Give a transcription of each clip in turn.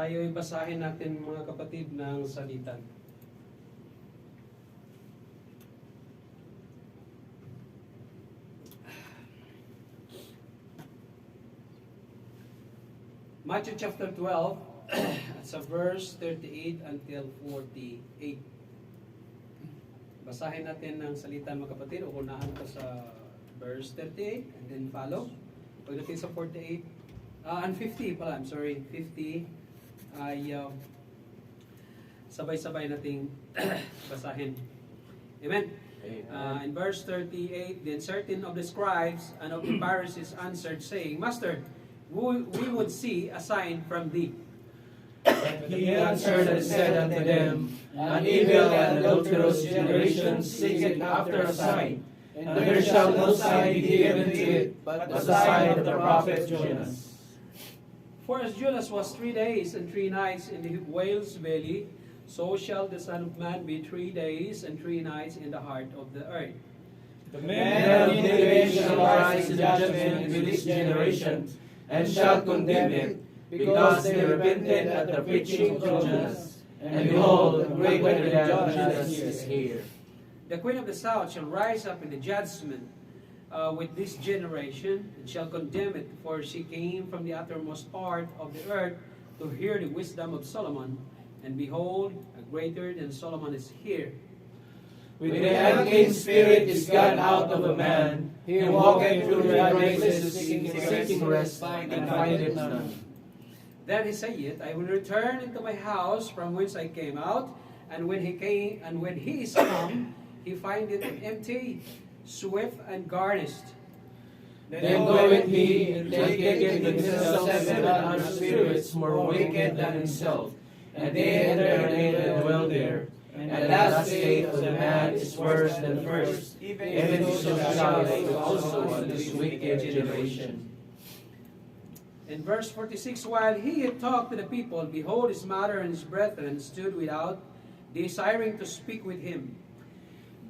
tayo'y basahin natin mga kapatid ng salitan. Matthew chapter 12, at sa verse 38 until 48. Basahin natin ng salitan mga kapatid. Uunahan ko sa verse 38 and then follow. Pagdating sa 48, and 50 pala, I'm sorry, 50 ay sabay-sabay nating basahin. Amen. In verse 38, then certain of the scribes and of the Pharisees answered, saying, Master, we would see a sign from thee. But he answered and said unto them, An evil and adulterous generation seeketh after a sign, and there shall no sign be given to it, but the sign of the prophet Jonas. For as Jonas was 3 days and 3 nights in the whale's belly, so shall the Son of Man be 3 days and 3 nights in the heart of the earth. The men of Nineveh shall rise in judgment with this generation, and shall condemn it, because they repented at the preaching of Jonas. And behold, the greater than Jonas is here. The queen of the south shall rise up in the judgment with this generation, and shall condemn it, for she came from the uttermost part of the earth to hear the wisdom of Solomon. And behold, a greater than Solomon is here. When the unclean spirit is gone out of a man, he walketh through the places seeking rest, and findeth none. Then he saith, I will return into my house from whence I came out, and when he is come, he findeth it empty, swept and garnished. Then goeth he, and taketh with himself 700 spirits more wicked than himself, and they enter and dwell there. And the last state of the man is worse than the first, even so shall they also on this wicked generation. In verse 46, while he had talked to the people, behold, his mother and his brethren stood without, desiring to speak with him.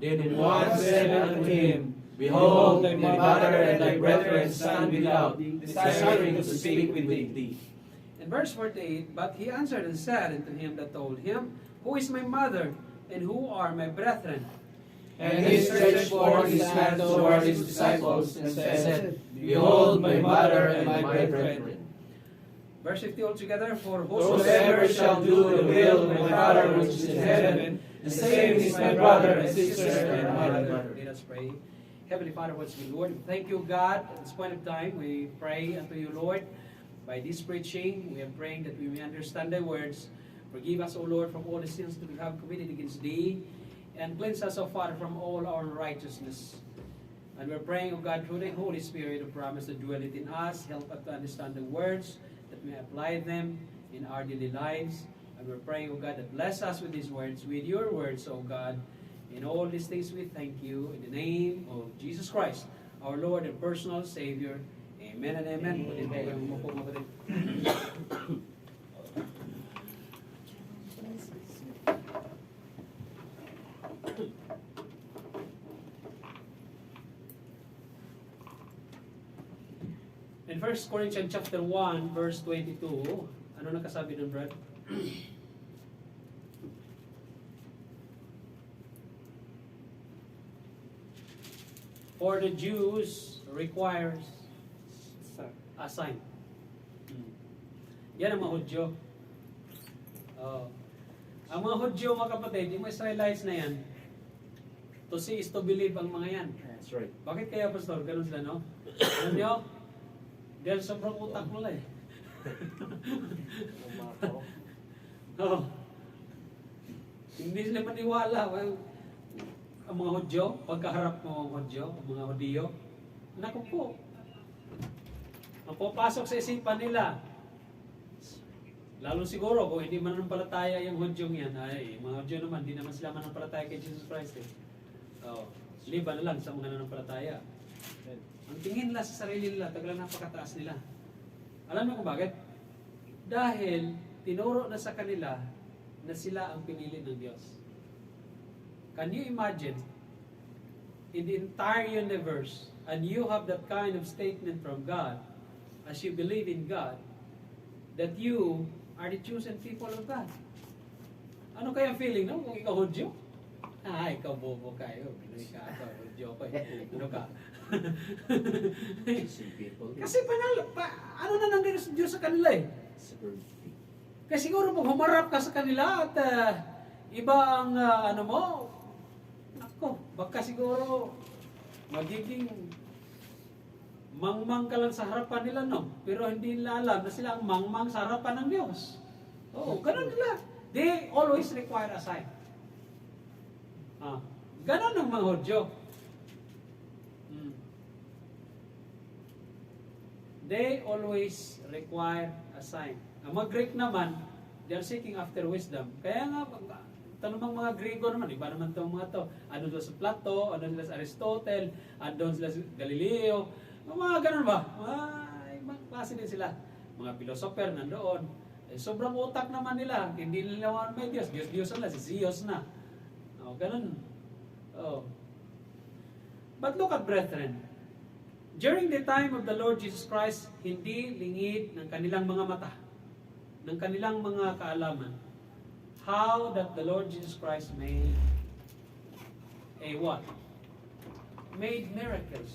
Then one said unto him, Behold, thy mother and thy brethren stand without, desiring to speak with thee. In verse 48, but he answered and said unto him that told him, Who is my mother, and who are my brethren? And he stretched forth his hand toward his disciples, and said, Behold my mother and my brethren. Verse 50 altogether, for Whosoever shall do the will of my Father which is in heaven, the same is my brother and sister and mother. Let us pray. Heavenly Father, what's good, Lord, thank you, God. At this point of time, we pray unto you, Lord. By this preaching, we are praying that we may understand thy words. Forgive us, O Lord, from all the sins that we have committed against thee, and cleanse us, O Father, from all our unrighteousness. And we're praying, O God, through the Holy Spirit, who promise to dwell it in us, help us to understand the words, that we may apply them in our daily lives. And we're praying, O God, that bless us with these words, with your words, O God. In all these things we thank you, in the name of Jesus Christ, our Lord and personal Savior. Amen and amen. In 1 Corinthians chapter 1, verse 22, ano nakasabi dun, Brad? For the Jews requires a sign. Yan ang mga Hudyo. Ang mga Hudyo, mga kapatid, yung mga Israelites na yan, to see is to believe ang mga yan. That's right. Bakit kaya, Pastor? Ganun sila, no? Alam nyo? Dahil sobrang utak nila eh. Oh. Hindi sila maniwala. Well, ang mga Hudyo, pagkaharap mo ang Hudyo, ang mga Hudiyo, naku po, ang pupasok sa isipan nila, lalo siguro kung hindi mananampalataya yung Hudyong yan, ay, mga Hudyo naman, hindi naman sila mananampalataya kay Jesus Christ eh. Oh, liban na lang sa mga nananampalataya. Ang tingin nila sa sarili nila, tagalang napakataas nila. Alam mo kung bakit? Dahil tinuro na sa kanila na sila ang pinili ng Diyos. Can you imagine, in the entire universe, and you have that kind of statement from God, as you believe in God, that you are the chosen people of God. Ano kaya ang feeling, no? Kung ikaw Hudyo? Ikaw bobo kayo. Pinoy ka, ikaw Hudyo ko. Ano ka? Kasi ano na nang Diyos sa kanila eh. Kaya siguro pag humarap ka sa kanila at iba ang ano mo, ako, baka siguro magiging mangmang ka lang sa harapan nila, no? Pero hindi nila alam na sila ang mangmang sa harapan ng Diyos. Oo, ganun nila. They always require a sign. Ganun ang mga Hudyo. They always require a sign. Ang mga Greek naman, they are seeking after wisdom. Kaya nga, ito namang mga Griego naman, iba naman itong mga to. Ano sila sa Plato, ano sila sa Aristotle, ano sila sa Galileo, mga ganun ba? Ibang klase din sila. Mga philosopher nandoon. Sobrang utak naman nila. Hindi nila may Diyos. Diyos na, si Zeus na. Ganun. But look at brethren. During the time of the Lord Jesus Christ, hindi lingid ng kanilang mga mata, ng kanilang mga kaalaman, how that the Lord Jesus Christ made a what? Made miracles.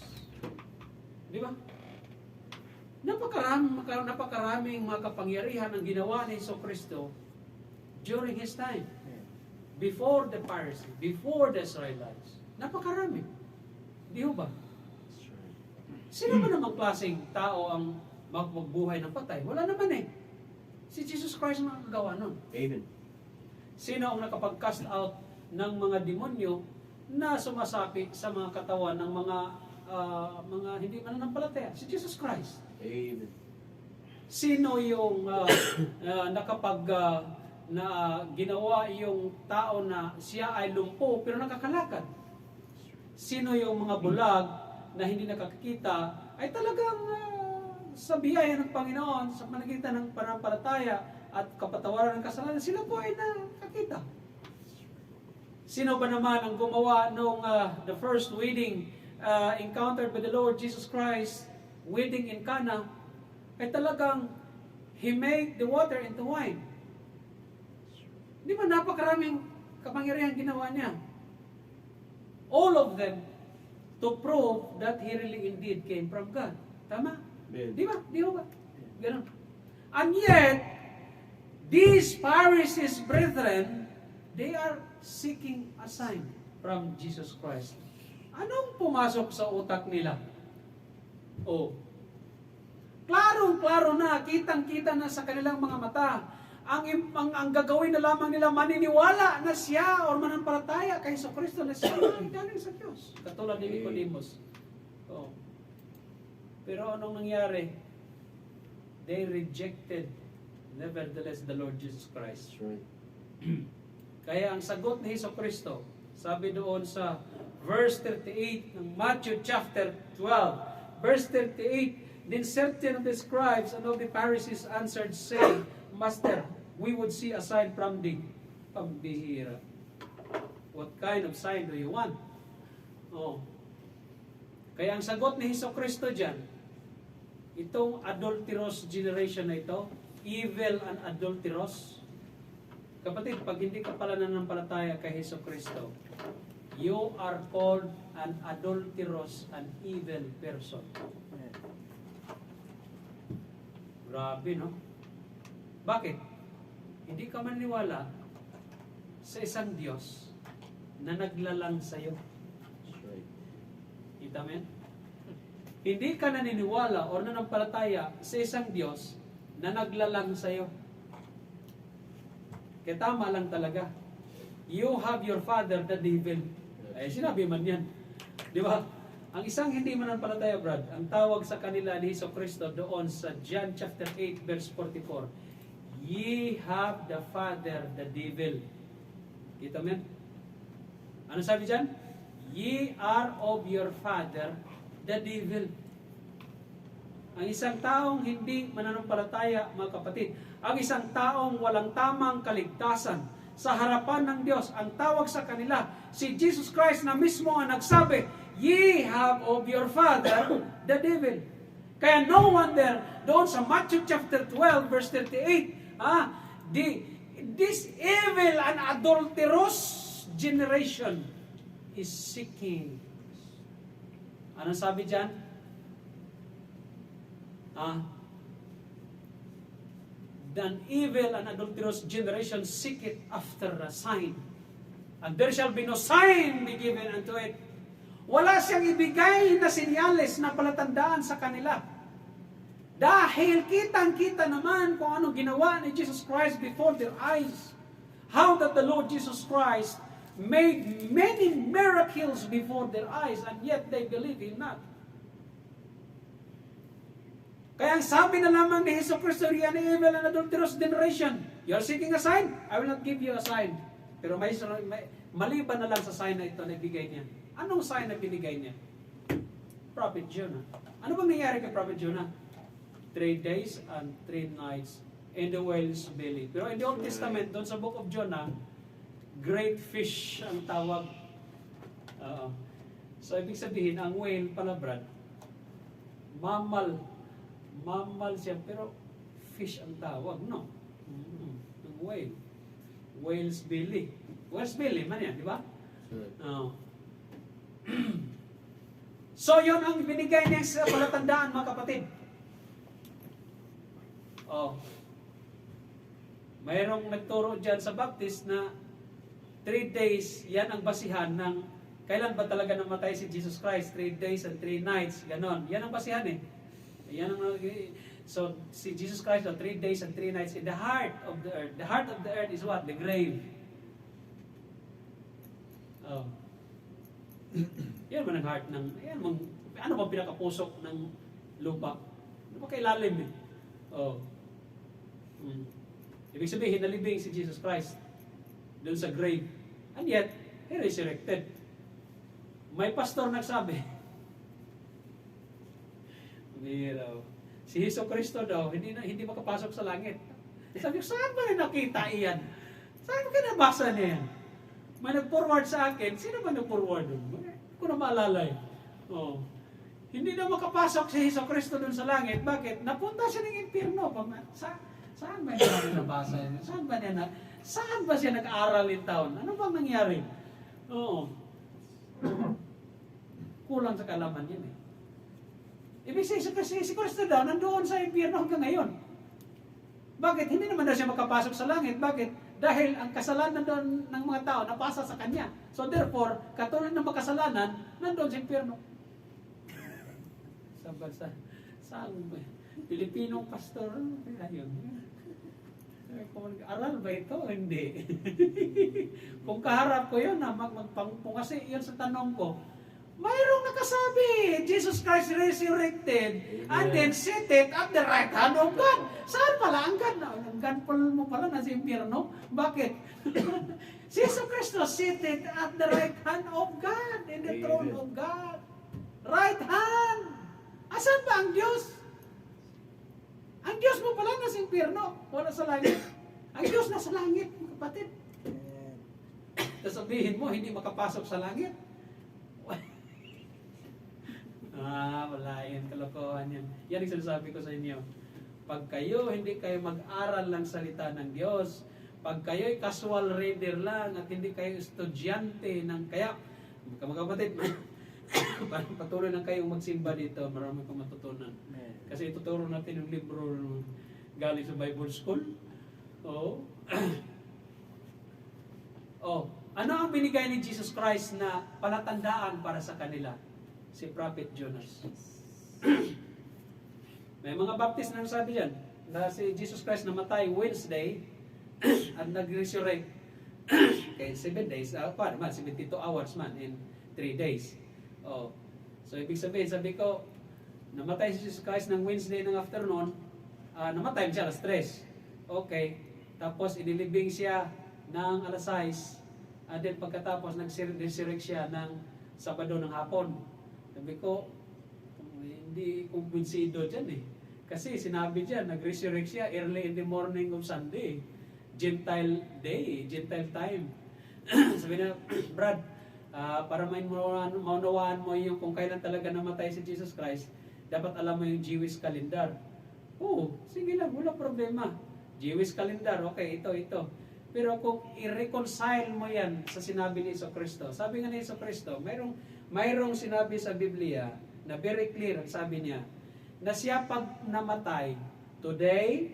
Di ba? Napakaraming mga kapangyarihan ang ginawa ni Jesucristo during His time. Before the Pharisees, before the Israelites. Napakarami. Di ba? Sino ba namang klaseng tao ang magbuhay ng patay? Wala naman eh. Si Jesus Christ ang nakagawa nun. Amen. Sino ang nakapag-cast out ng mga demonyo na sumasapi sa mga katawan ng mga hindi mananampalataya? Si Jesus Christ. Amen. Sino yung ginawa yung tao na siya ay lumpo pero nakakalakad? Sino yung mga bulag na hindi nakakita ay talagang sa biyaya ng Panginoon sa pamagitan ng pananampalataya at kapatawaran ng kasalanan, sila po ay nakakita. Sino ba naman ang gumawa nung the first wedding encountered by the Lord Jesus Christ, wedding in Cana, ay talagang He made the water into wine. Di ba napakaraming kapangyarihan ginawa niya? All of them to prove that He really indeed came from God. Tama? Amen. Di ba? Di ba? Ganun. And yet, these Pharisees, brethren, they are seeking a sign from Jesus Christ. Anong pumasok sa utak nila? Klarong-klaro na, kitang-kita na sa kanilang mga mata. Ang gagawin na lamang nila, maniniwala na siya o manampalataya kay Jesucristo na siya ay galing sa Diyos. Katulad ni Nicodemus. Pero anong nangyari? They rejected, nevertheless, the Lord Jesus Christ. That's right. Kaya ang sagot ni Jesucristo, sabi doon sa verse 38 ng Matthew chapter 12, verse 38, Then certain of the scribes and of the Pharisees answered, saying, Master, we would see a sign from thee. Pambihira. What kind of sign do you want? Kaya ang sagot ni Jesucristo dyan, itong adulterous generation na ito, evil and adulterous, kapatid, pag hindi ka pala nanampalataya kay Jesucristo, you are called an adulterous and evil person. Grabe, no? Bakit? Hindi ka maniwala sa isang Diyos na naglalang sa'yo. That's right. Kita mo yan? Hindi ka naniniwala o nanampalataya sa isang Diyos na naglalang sa'yo. Kaya tama lang talaga. You have your father, the devil. Ay, sinabi man yan. Di ba? Ang isang hindi mananampalataya, Brad, ang tawag sa kanila ni Jesucristo doon sa John chapter 8, verse 44, Ye have the father, the devil. Kita mo yan? Ano sabi dyan? Ye are of your father, the devil. Ang isang taong hindi mananampalataya, mga kapatid, ang isang taong walang tamang kaligtasan sa harapan ng Diyos, ang tawag sa kanila, si Jesus Christ na mismo ang nagsabi, Ye have of your father, the devil. Kaya no wonder, doon sa Matthew chapter 12, verse 38, This evil and adulterous generation is seeking. Anong sabi dyan? An evil and adulterous generation seeketh after a sign, and there shall be no sign be given unto it. Wala siyang ibigay na senyales na palatandaan sa kanila. Dahil kitang-kita naman kung anong ginawa ni Jesus Christ before their eyes. How that the Lord Jesus Christ made many miracles before their eyes, and yet they believe Him not. Kaya ang sabi na lamang ni Jesus Christ, yan evil and adulterous generation. You are seeking a sign? I will not give you a sign. Pero maliban na lang sa sign na ito na ibigay niya. Anong sign na binigay niya? Prophet Jonah. Ano bang nangyari kay Prophet Jonah? 3 days and 3 nights in the whale's belly. Pero in the Old Testament, doon sa book of Jonah, great fish ang tawag. So, ibig sabihin, ang whale pala, Brad, mammal siya, pero fish ang tawag, no? Ang whale. Whale's belly. Whale's belly man yan, di ba? So, yun ang binigay niya sa palatandaan, mga kapatid. Mayroong nagturo dyan sa Baptist na 3 days, yan ang basihan ng kailan ba talaga namatay si Jesus Christ? 3 days and 3 nights, ganon. Yan ang basihan eh. So, si Jesus Christ, 3 days and 3 nights in the heart of the earth. The heart of the earth is what? The grave. Yan man ang heart ng, ano ba pinakapusok ng lupa? Ano ba kailalim eh? Ibig sabihin, nalibing si Jesus Christ doon sa grave. And yet, He resurrected. May pastor nagsabi, si Hesus Kristo daw, hindi makapasok sa langit. Sabi ko, saan ba na nakita iyan? Saan ba nabasa niya yan? May nag-forward sa akin. Sino ba nag-forward doon? Hindi ko na maalala eh. Hindi na makapasok si Hesus Kristo doon sa langit. Bakit? Napunta siya ng impyerno. Saan ba niya nabasa yan? Saan ba siya nag-aaral in town? Ano bang nangyari? Kulang sa kalaman yan eh. Ibig sabihin, si Kristo daw, nandoon sa impyerno hanggang ngayon. Bakit? Hindi naman daw siya makapasok sa langit. Bakit? Dahil ang kasalanan doon ng mga tao napasa sa kanya. So therefore, katulad ng makasalanan, nandoon sa impyerno. Saan ba? Pilipinong pastor? Ayun. Kung aral ba ito? Hindi. Kung kaharap ko yun, magpangpungasi yun sa tanong ko, mayroong nakasabi, Jesus Christ resurrected, and then seated at the right hand of God. Saan pala? Ang God mo pala nasa impyerno? Bakit? Si Jesus Christ seated at the right hand of God, in the throne of God. Right hand! Asan ba ang Diyos? Ang Diyos mo pala nasa impyerno, wala sa langit. Ang Diyos nasa langit, mga kapatid. Sasabihin mo, hindi makapasok sa langit. Wala yan, kalokohan yan. Yan ang sinasabi ko sa inyo. Pag kayo, hindi kayo mag-aral ng salita ng Diyos, pag kayo'y casual reader lang at hindi kayo estudyante ng kaya, mga kapatid, patuloy lang kayong magsimba dito, marami kong matutunan. Kasi ituturo natin yung libro galing sa Bible School. Ano ang binigay ni Jesus Christ na palatandaan para sa kanila? Si Prophet Jonas. May mga Baptist na sabi dyan, na si Jesus Christ namatay Wednesday at nag-resurrect kay 7 days, 72 hours man in 3 days. So ibig sabihin, sabi ko, namatay si Jesus Christ ng Wednesday ng afternoon, namatay siya alas 3. Okay. Tapos inilibing siya ng alas 6. And then pagkatapos nag-resurrect siya ng Sabado ng hapon. Sabi ko, hindi kumbinsido dyan eh. Kasi sinabi dyan, nag-resurrect siya early in the morning of Sunday. Gentile day, Gentile time. Sabi na, Brad, para maunawaan mo yung kung kailan talaga namatay si Jesus Christ, dapat alam mo yung Jewish calendar. Sige lang, wala problema. Jewish calendar, okay, ito. Pero kung i-reconcile mo yan sa sinabi ni Jesucristo, sabi nga ni Jesucristo, mayroong sinabi sa Biblia na very clear, sabi niya, na siya pag namatay, today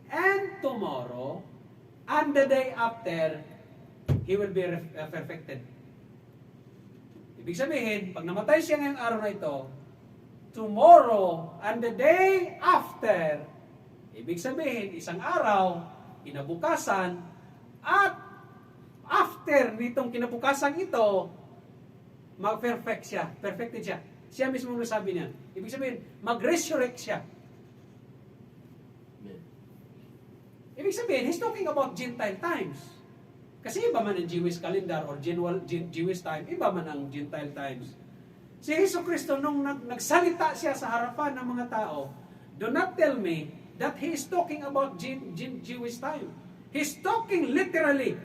and tomorrow, and the day after, He will be perfected. Ibig sabihin, pag namatay siya ngayong araw na ito, tomorrow and the day after, ibig sabihin, isang araw, kinabukasan, at after nitong kinabukasan ito, mag-perfect siya, perfected siya. Siya mismo sabi niya. Ibig sabihin, mag-resurrect siya. Ibig sabihin, he's talking about Gentile times. Kasi iba man ang Jewish calendar or Jewish time, iba man ang Gentile times. Si Jesucristo, nung nagsalita siya sa harapan ng mga tao, do not tell me that He is talking about Jewish time. He's talking literally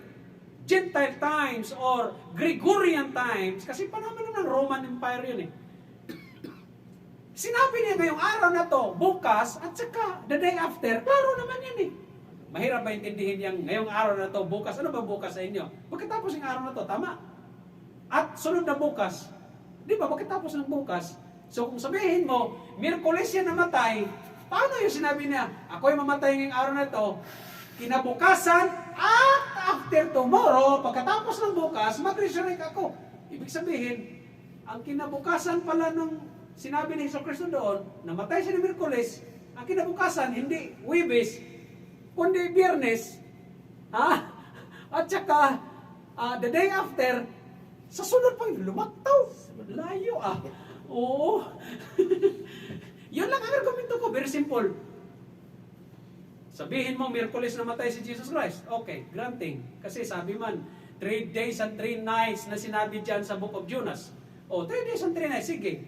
Gentile times or Gregorian times. Kasi panahon ng Roman Empire yun eh. Sinabi niya ngayong araw na to, bukas, at saka the day after, klaro naman yan eh. Mahirap ba intindihin yung ngayong araw na to, bukas? Ano ba bukas sa inyo? Pagkatapos ng araw na to, tama. At sunod na bukas, di ba, pagkatapos ng bukas, so kung sabihin mo, Miyerkules siya namatay, paano yung sinabi niya, ako'y mamatay ngayong araw na to, kinabukasan, at after tomorrow, pagkatapos ng bukas, mag-resurrect ako. Ibig sabihin, ang kinabukasan pala nung sinabi ni Jesucristo doon, namatay siya ng Miyerkules, ang kinabukasan, hindi Huwebes, kundi Biyernes, at saka, the day after, sa sunod pang lumaktaw. Layo Oo. Yun lang ang argumento ko, very simple. Sabihin mo, Miyerkules namatay si Jesus Christ. Okay, granting. Kasi sabi man, 3 days and 3 nights na sinabi dyan sa Book of Jonas. 3 days and 3 nights, sige.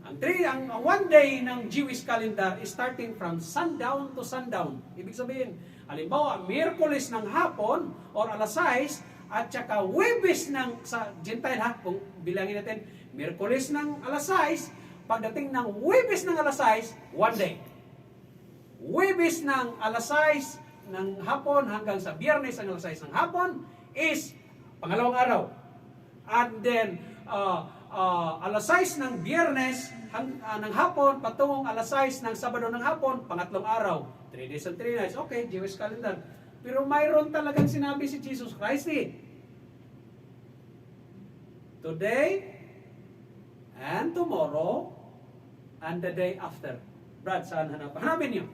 Ang 1 day ng Jewish calendar is starting from sundown to sundown. Ibig sabihin, halimbawa, Miyerkules ng hapon or alas 6 at saka Huwebes ng sa Gentile kung bilangin natin, Miyerkules ng alas 6, pagdating ng Huwebes ng alas 6, 1 day. Huwebes ng alas 6 ng hapon hanggang sa Biyernes ng alas 6 ng hapon is pangalawang araw. And then, alas 6 ng Biyernes ng hapon patungong alas 6 ng Sabado ng hapon, pangatlong araw. 3 days and 3 nights. Okay, Jewish calendar. Pero mayroon talagang sinabi si Jesus Christ eh. Today and tomorrow and the day after. Brad, saan hanapan? Hanapin niyo.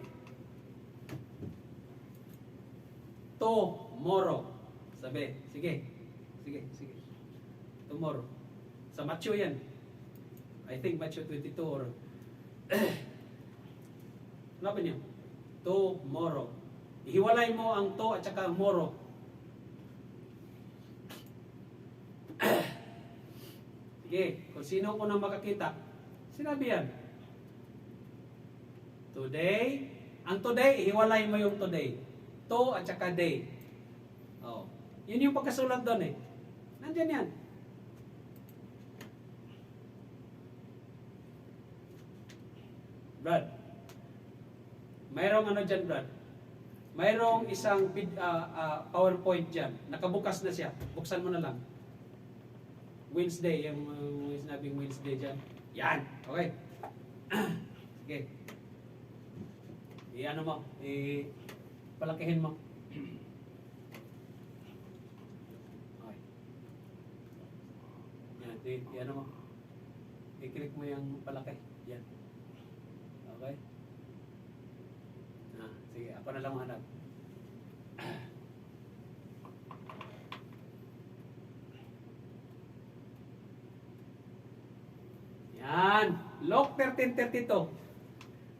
Tomorrow. Sabi, sige. Tomorrow. Sa Matthew yan. I think Matthew 22 or hanapin niyo. Tomorrow. Ihiwalay mo ang to at saka ang moro. Sige, kung sino ko nang makakita. Sinabi yan. Today, ang today, ihiwalay mo yung today. To at saka day. Yun yung pagkasulat doon eh. Nandyan yan. Brad, mayroong ano dyan, Brad? Mayroong isang PowerPoint dyan. Nakabukas na siya. Buksan mo na lang. Wednesday, yung sinabing Wednesday dyan. Yan. Okay. Sige. I-ano mo. Palakihin mo. Okay. Yan. I-ano mo. I-click mo yung palaki. Yan. Okay. Sige, ako na lang hanap. Yan. Luke 13:32.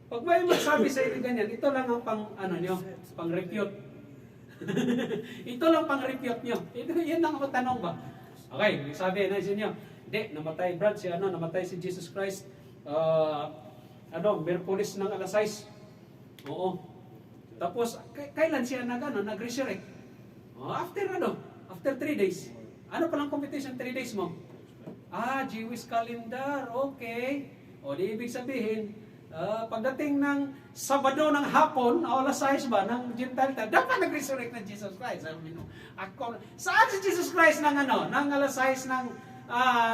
Pag may magsabi sa inyo ganyan, ito lang ang pang-refute. Ito lang pang-refute nyo. Yan lang ako tanong ba? Okay, sabi na sa inyo, namatay Brad namatay si Jesus Christ. Miyerkules ng alas 6. Oo. Tapos, kailan siya nag-resurrect? After 3 days. Ano palang competition 3 days mo? Jewish calendar, okay. Di ibig sabihin, Pagdating ng Sabado ng hapon, o alas 6 ba, ng Gentile time, dapat nag-resurrect na Jesus Christ. Sabi mo, saan si Jesus Christ ng ng alas 6 ng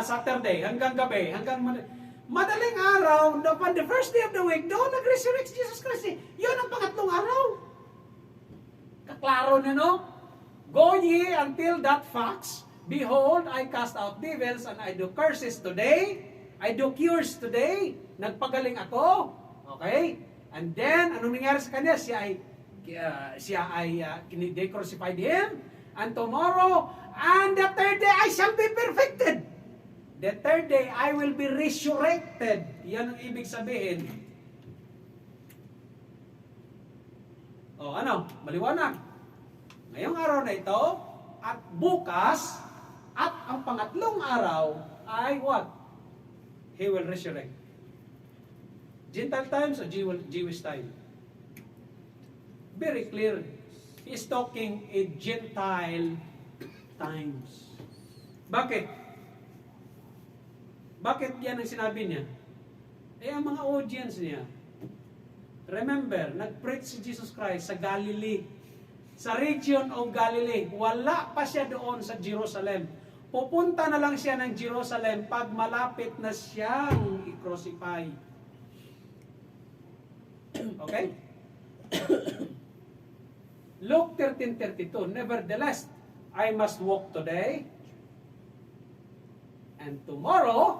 Saturday, hanggang gabi, madaling araw, upon the first day of the week, doon nag-resurrect si Jesus Christ. Yun ang pangatlong araw. Kaklaro na, no? Go ye until that fax. Behold, I cast out devils and I do curses today. I do cures today. Nagpagaling ako. Okay? And then, anong nangyari sa kanya? They crucified him. And tomorrow, and the third day, I shall be perfected. The third day, I will be resurrected. Yan ang ibig sabihin. Maliwanag. Ngayong araw na ito, at bukas, at ang pangatlong araw, ay what? He will resurrect. Gentile times or Jewish time? Very clear. He is talking in Gentile times. Bakit? Bakit yan ang sinabi niya? Ang mga audience niya, remember, nag-preach si Jesus Christ sa Galilee, sa region of Galilee. Wala pa siya doon sa Jerusalem. Pupunta na lang siya ng Jerusalem pag malapit na siyang i-crucify. Okay? Luke 13:32, nevertheless, I must walk today, and tomorrow,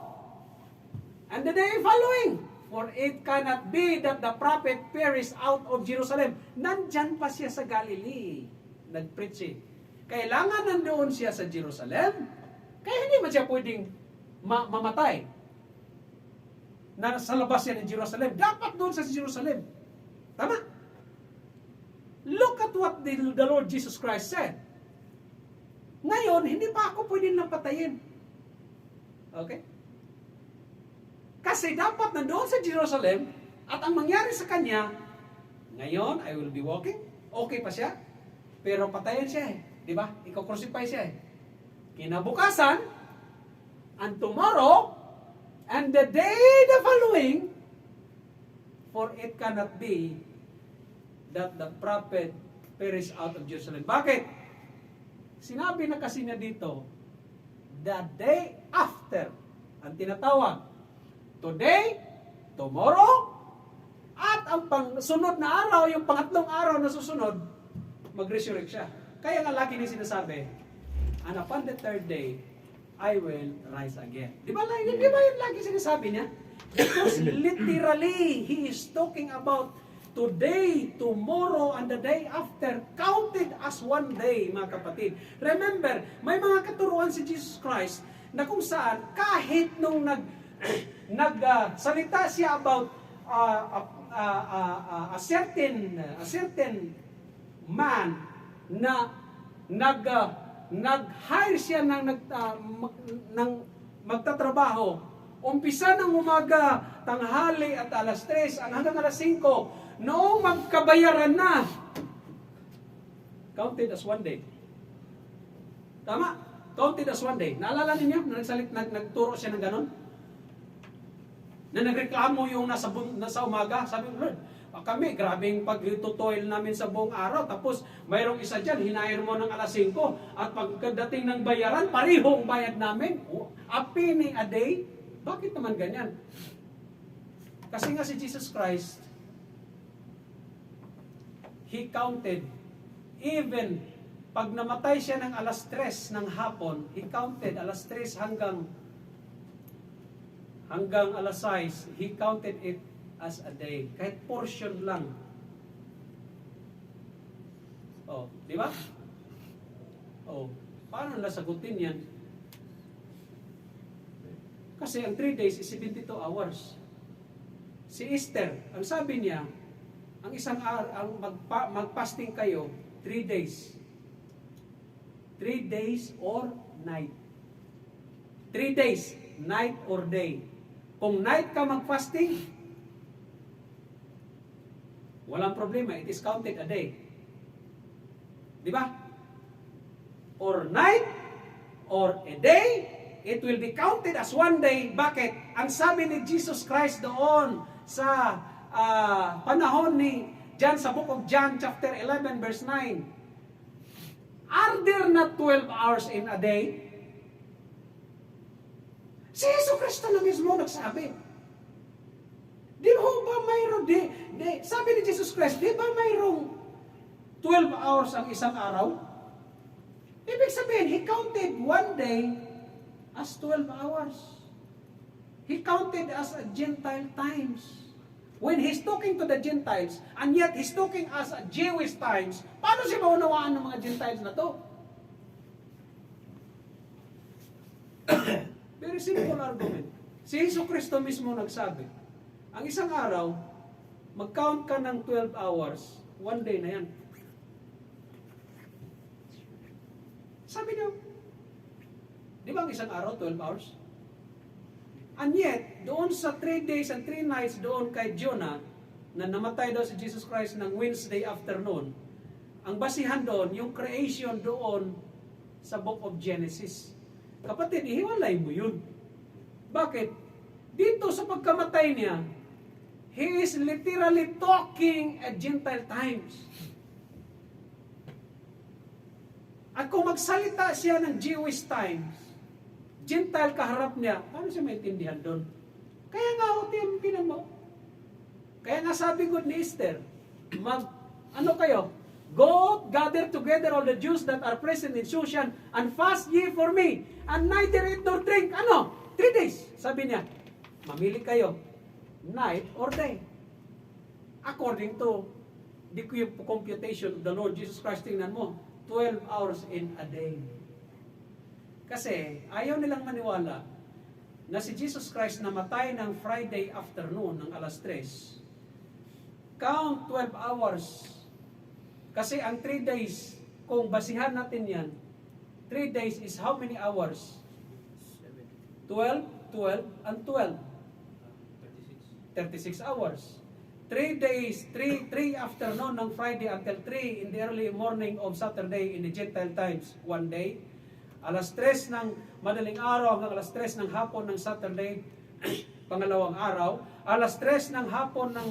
and the day following. For it cannot be that the prophet perish out of Jerusalem. Nandyan pa siya sa Galilee. Nag-preach. Kailangan nandoon siya sa Jerusalem. Kaya hindi man siya pwedeng mamatay. Nasa labas siya ng Jerusalem. Dapat doon sa Jerusalem. Tama? Look at what the Lord Jesus Christ said. Ngayon, hindi pa ako pwedeng napatayin. Okay? Kasi dapat nandoon sa Jerusalem, at ang mangyari sa kanya, ngayon, I will be walking, okay pa siya, pero patayin siya Di ba? Iko-crucify siya Kinabukasan, and tomorrow, and the day the following, for it cannot be that the prophet perish out of Jerusalem. Bakit? Sinabi na kasi niya dito, the day after, ang tinatawag, today, tomorrow, at ang sunod na araw, yung pangatlong araw na susunod, mag-resurrect siya. Kaya nga lagi niya sinasabi, and upon the third day, I will rise again. Di ba yun lagi sinasabi niya? Because literally, he is talking about today, tomorrow, and the day after, counted as one day, mga kapatid. Remember, may mga katuruan si Jesus Christ na kung saan, kahit nung nagsalita siya about a certain man na nag-hire siya ng magtatrabaho, umpisa ng umaga, tanghali at alas 3 hanggang alas 5, noong magkabayaran na, counted as one day. Tama? Counted as one day. Naalala ninyo na nagturo siya ng ganon? Na nagreklamo yung nasa umaga, sabi mo, Lord, kami, grabing pagtutoil namin sa buong araw, tapos mayroong isa dyan, hinahir mo ng alas 5, at pagdating ng bayaran, parehong bayad namin, a penny a day. Bakit naman ganyan? Kasi nga si Jesus Christ, He counted, even pag namatay siya ng alas 3 ng hapon, He counted alas 3 hanggang alas 6, He counted it as a day. Kahit portion lang. Di ba? Paano nila sagutin yan? Kasi ang 3 days is 72 hours. Si Esther, ang sabi niya, ang isang araw, mag-fasting kayo, 3 days. 3 days or night. 3 days, night or day. Kung night ka mag-fasting, walang problema, it is counted a day. Di ba? Or night, or a day, it will be counted as one day. Bakit? Ang sabi ni Jesus Christ doon sa panahon ni John sa book of John chapter 11 verse 9. Are there not 12 hours in a day? Si Yesu Kristo na mismo nagsabi. Di ba mayroon, sabi ni Jesus Christ, di ba mayroong 12 hours ang isang araw? Ibig sabihin, He counted one day as 12 hours. He counted as a Gentile times. When He's talking to the Gentiles, and yet He's talking as a Jewish times, paano siya maunawaan ng mga Gentiles na to? Very simple argument. Si Yesu Kristo mismo nagsabi, ang isang araw, mag-count ka ng 12 hours, one day na yan. Sabi niyo, di ba ang isang araw, 12 hours? And yet, doon sa 3 days and 3 nights doon kay Jonah, na namatay daw si Jesus Christ ng Wednesday afternoon, ang basihan doon, yung creation doon sa book of Genesis. Kapatid, ihiwalay mo yun. Bakit? Dito sa pagkamatay niya, He is literally talking at Gentile times. At kung magsalita siya ng Jewish times, Gentile kaharap niya, paano siya maintindihan doon? Kaya nga, tinan mo. Kaya nga sabi ko ni Esther, ano kayo? Go, gather together all the Jews that are present in Shushan, and fast ye for me, and neither eat nor drink. 3 days. Sabi niya, mamili kayo, night or day. According to the computation of the Lord Jesus Christ, tingnan mo, 12 hours in a day. Kasi ayaw nilang maniwala na si Jesus Christ namatay ng Friday afternoon ng alas 3. Count 12 hours. Kasi ang 3 days, kung basihan natin yan, 3 days is how many hours? 12, 12, and 12. 36 hours. 3 days, 3 afternoon ng Friday until 3 in the early morning of Saturday in the Gentile times, 1 day. Alas 3 ng madaling araw hanggang alas 3 ng hapon ng Saturday, pangalawang araw. Alas 3 ng hapon ng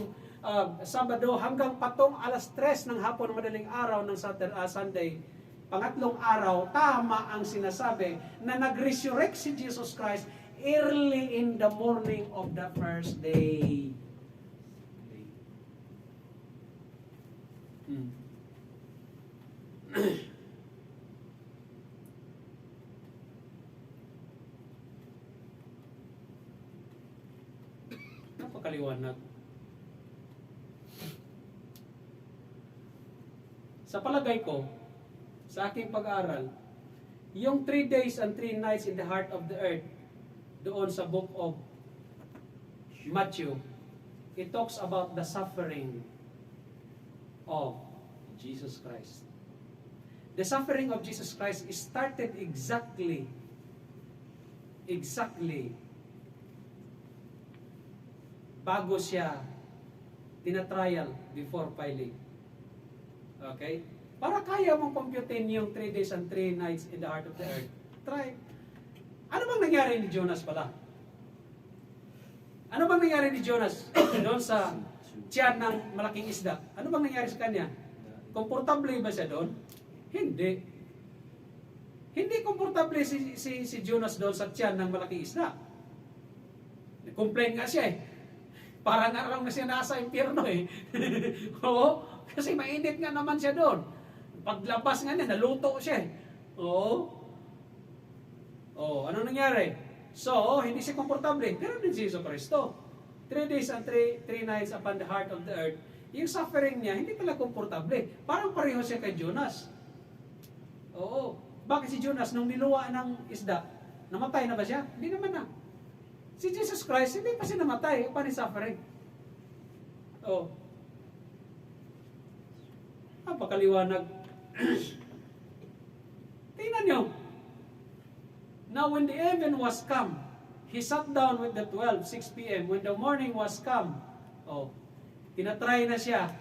Sabado hanggang patong alas 3 ng hapon ng madaling araw ng Sunday. Pangatlong araw, tama ang sinasabi na nag-resurrect si Jesus Christ early in the morning of the first day. Napakaliwanag. Sa palagay ko, sa aking pag-aaral, yung 3 days and 3 nights in the heart of the earth, doon sa book of Matthew, it talks about the suffering of Jesus Christ. The suffering of Jesus Christ started exactly bago siya tinatrial before Pilate. Okay? Para kaya mong computein yung 3 days and 3 nights in the heart of the earth, try. Ano bang nangyari ni Jonas pala? Ano bang nangyari ni Jonas doon sa tiyan ng malaking isda? Ano bang nangyari sa kanya? Komportable ba siya doon? Hindi. Hindi komportable si Jonas doon sa tiyan ng malaking isda. Complain nga siya eh. Parang nga lang na siya nasa impyerno eh. Oo, kasi mainit nga naman siya doon. Paglabas nga niya, naluto siya eh. Oo. Oh, ano nangyari? So, hindi siya komportable. Pero din si Jesu Cristo. 3 days and 3 nights upon the heart of the earth. Yung suffering niya, hindi talaga komportable. Parang pareho siya kay Jonas. Oo. Bakit si Jonas, nung niluwa ng isda, namatay na ba siya? Hindi naman na. Si Jesus Christ, hindi pa siya namatay upon his suffering. Oo. Napakaliwanag. Tingnan nyo. Now when the even was come, he sat down with the 12, 6 p.m. When the morning was come, tinatry na siya,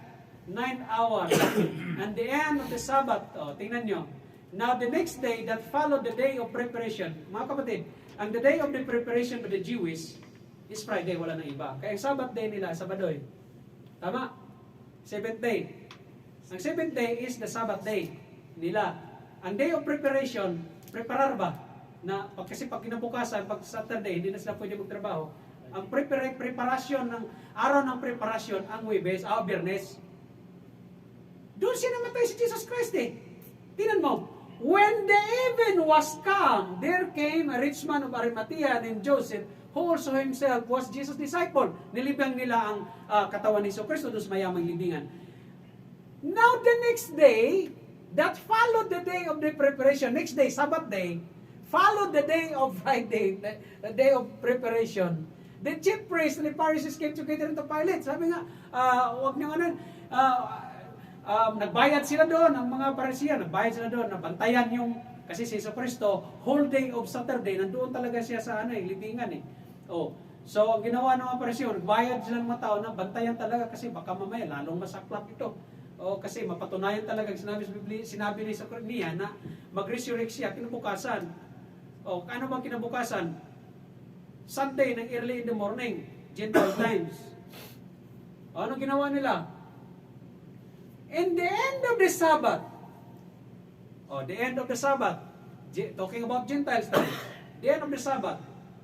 9 hours. And the end of the Sabbath, tingnan nyo. Now the next day that followed the day of preparation, mga kapatid, ang the day of the preparation for the Jewish is Friday, wala nang iba. Kaya ang Sabbath day nila, Sabado eh. Tama? Seventh day. Ang seventh day is the Sabbath day nila. Ang day of preparation, preparar ba? Kasi pag kinabukasan, pag Saturday, hindi na sila pwede magtrabaho. Ang preparasyon ng araw ng preparasyon, ang Huwebes, Biyernes. Doon siya namatay si Jesus Christ eh. Tingnan mo, when the even was come, there came a rich man of Arimathea named Joseph, who also himself was Jesus' disciple. Nilibang nila ang katawan ni Jesus Christ doon sa mayamang libingan. Now the next day, that followed the day of the preparation, next day, Sabbath day, followed the day of Friday, the day of preparation. The chief priests and the Pharisees came together to Pilate. Sabi nga, huwag niyo ano, nagbayad sila doon, ang mga Parisian, nagbayad sila doon, nabantayan yung, kasi si Jesu Cristo, whole day of Saturday, nandoon talaga siya sa libingan eh. So, ang ginawa ng mga Parisian, nagbayad sila ng mga tao na bantayan talaga kasi baka mamaya lalong masaklap ito. Kasi mapatunayan talaga, sinabi ni Sakrinia na mag-resurrect siya kinabukasan. Ano bang kinabukasan? Sunday ng early in the morning, Gentile times. Ano ginawa nila? In the end of the Sabbath, the end of the Sabbath, talking about Gentiles time, the end of the Sabbath,